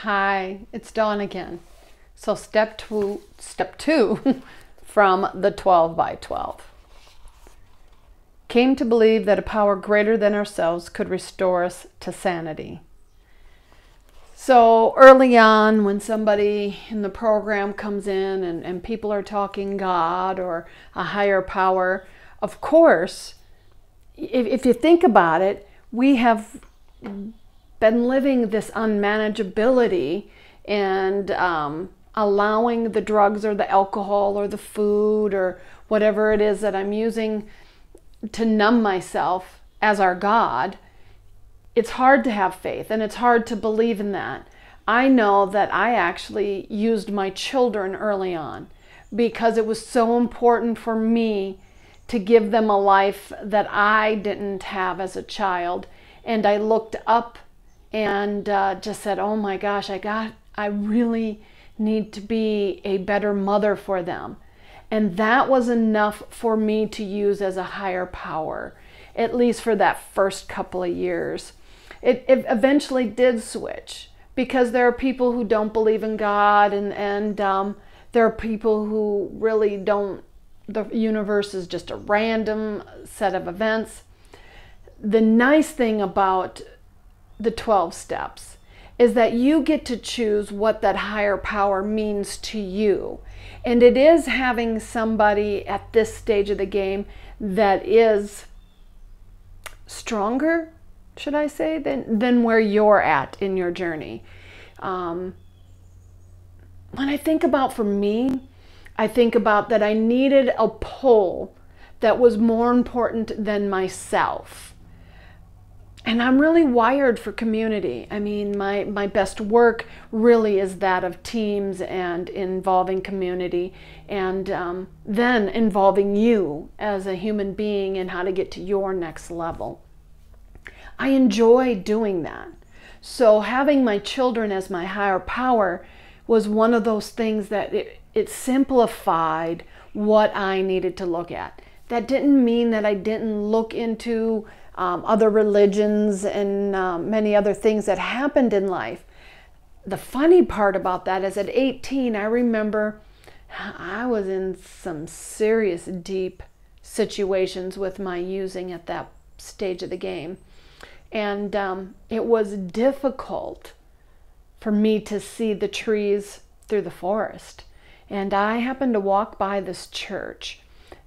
Hi, it's Dawn again. So step two from the 12 by 12. Came to believe that a power greater than ourselves could restore us to sanity. So early on, when somebody in the program comes in and people are talking God or a higher power, of course, if you think about it, we have been living this unmanageability and allowing the drugs or the alcohol or the food or whatever it is that I'm using to numb myself as our God. It's hard to have faith and it's hard to believe in that. I know that I actually used my children early on because it was so important for me to give them a life that I didn't have as a child. And I looked up and just said, oh my gosh, I really need to be a better mother for them. And that was enough for me to use as a higher power, at least for that first couple of years. It eventually did switch because there are people who don't believe in God and there are people who really don't. The universe is just a random set of events. The nice thing about the 12 steps is that you get to choose what that higher power means to you. And it is having somebody at this stage of the game that is stronger, should I say, than where you're at in your journey. When I think about, for me, I think about that I needed a pull that was more important than myself. And I'm really wired for community. I mean, my best work really is that of teams and involving community and then involving you as a human being and how to get to your next level. I enjoy doing that. So having my children as my higher power was one of those things that it simplified what I needed to look at. That didn't mean that I didn't look into other religions and many other things that happened in life. The funny part about that is at 18, I remember I was in some serious deep situations with my using at that stage of the game. And it was difficult for me to see the trees through the forest. And I happened to walk by this church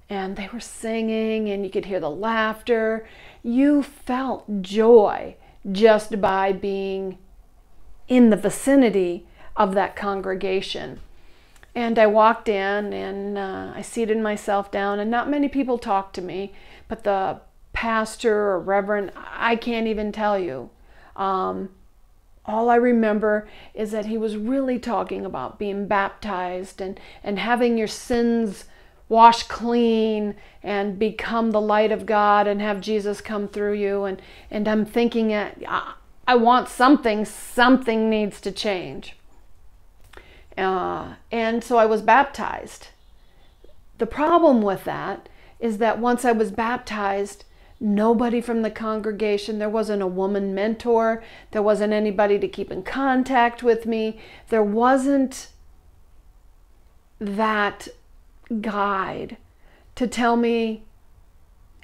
and they were singing and you could hear the laughter. You felt joy just by being in the vicinity of that congregation. And I walked in and I seated myself down and not many people talked to me, but the pastor or reverend, I can't even tell you. All I remember is that he was really talking about being baptized and having your sins washed clean and become the light of God and have Jesus come through you. And I'm thinking, I want something needs to change. And so I was baptized. The problem with that is that once I was baptized, nobody from the congregation, there wasn't a woman mentor, there wasn't anybody to keep in contact with me, there wasn't that guide to tell me,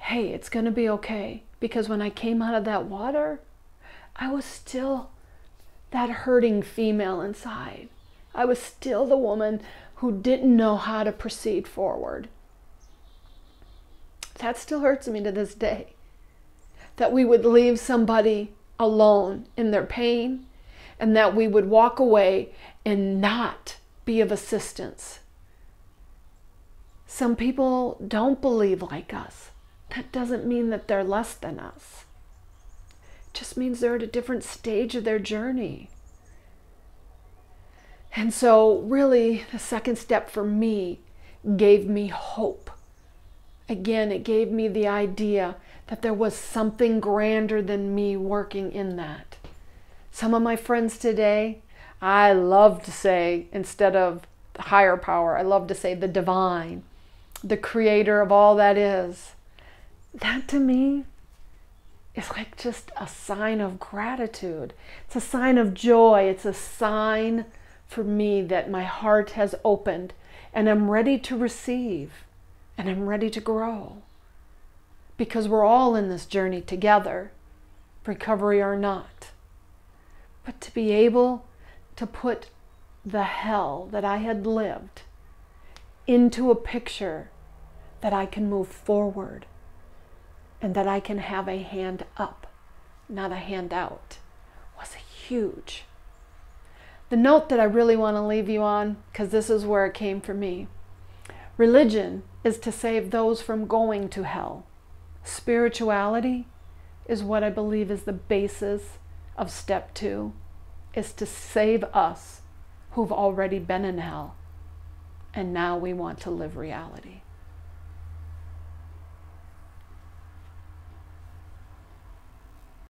hey, it's going to be okay. Because when I came out of that water, I was still that hurting female inside. I was still the woman who didn't know how to proceed forward. That still hurts me to this day. That we would leave somebody alone in their pain and that we would walk away and not be of assistance. Some people don't believe like us. That doesn't mean that they're less than us. It just means they're at a different stage of their journey. And so really the second step for me gave me hope. Again, it gave me the idea that there was something grander than me working in that. Some of my friends today, I love to say, instead of the higher power, I love to say the divine, the creator of all that is. That to me is like just a sign of gratitude. It's a sign of joy. It's a sign for me that my heart has opened and I'm ready to receive and I'm ready to grow. Because we're all in this journey together, recovery or not. But to be able to put the hell that I had lived into a picture that I can move forward and that I can have a hand up, not a hand out, was huge. The note that I really want to leave you on, because this is where it came for me. Religion is to save those from going to hell. Spirituality is what I believe is the basis of step 2, is to save us who've already been in hell. And now we want to live reality.